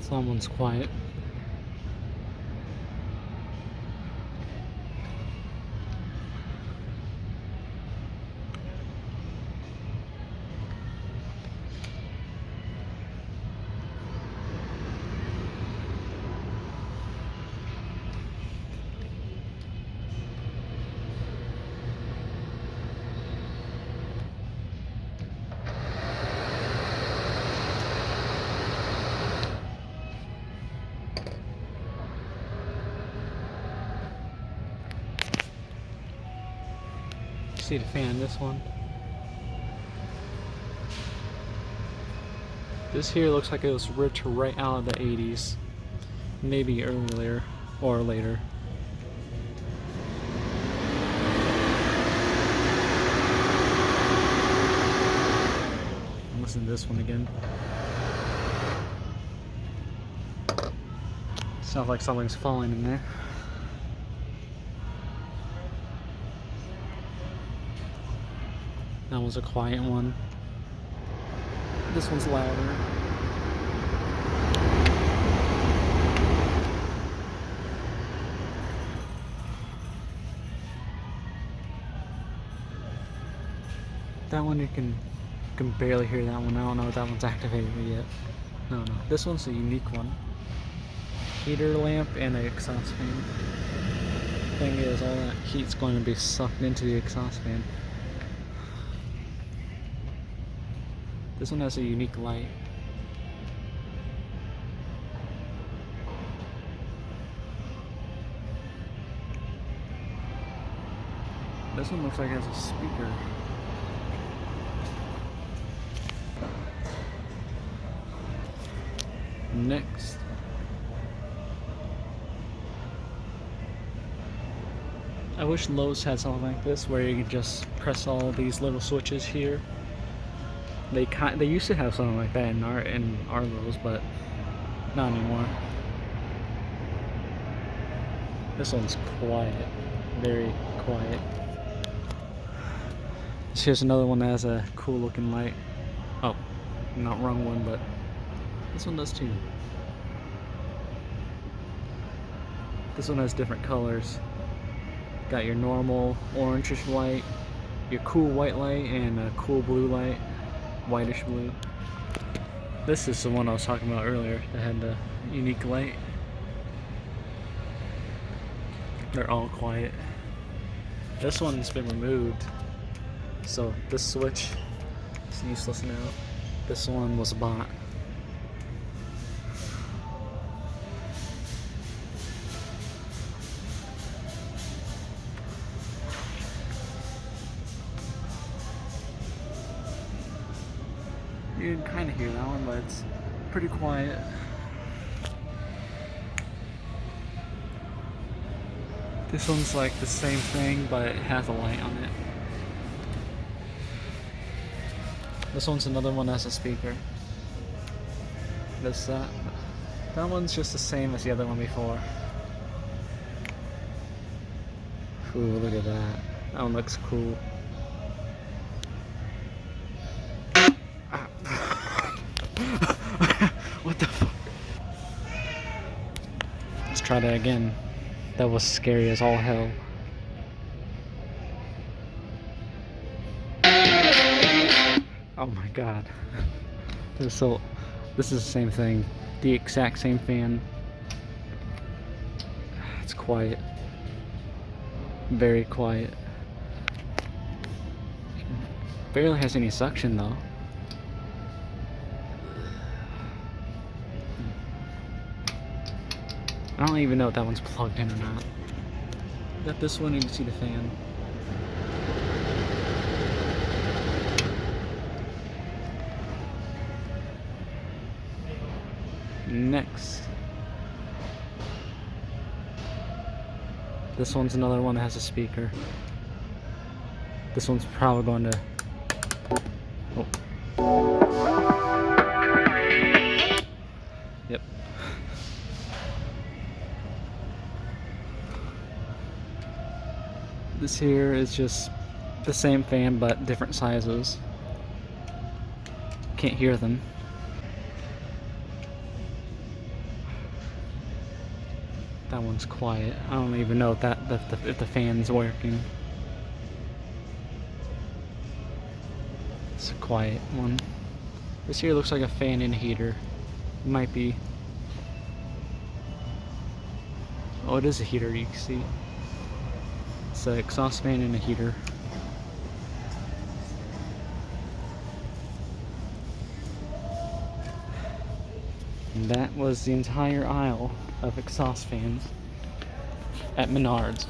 Someone's quiet. See the fan, this one. This here looks like it was ripped right out of the 80s. Maybe earlier or later. Listen to this one again. Sounds like something's falling in there. That was a quiet one. This one's louder. That one you can barely hear that one. I don't know if that one's activated yet. No. This one's a unique one. Heater lamp and an exhaust fan. Thing is, all that heat's going to be sucked into the exhaust fan. This one has a unique light. This one looks like it has a speaker. Next. I wish Lowe's had something like this where you could just press all these little switches here. They used to have something like that in our Lowe's, but not anymore. This one's quiet, very quiet. Here's another one that has a cool looking light. Oh, not wrong one, but this one does too. This one has different colors. Got your normal orangish light, your cool white light, and a cool blue light, whitish blue. This is the one I was talking about earlier that had the unique light. They're all quiet. This one's been removed, so this switch is useless now. This one was bought. You can kind of hear that one, but it's pretty quiet. This one's like the same thing, but it has a light on it. This one's another one that has a speaker. That one's just the same as the other one before. Ooh, look at that. That one looks cool. What the fuck? Let's try that again. That was scary as all hell. Oh my god. This is the same thing. The exact same fan. It's quiet. Very quiet. Barely has any suction though. I don't even know if that one's plugged in or not. Got this one, you can see the fan. Next. This one's another one that has a speaker. This one's probably going to... Oh. Yep. This here is just the same fan but different sizes. Can't hear them. That one's quiet. I don't even know if if the fan's working. It's a quiet one. This here looks like a fan and a heater. It might be. Oh, it is a heater, you can see. It's an exhaust fan and a heater. And that was the entire aisle of exhaust fans at Menards.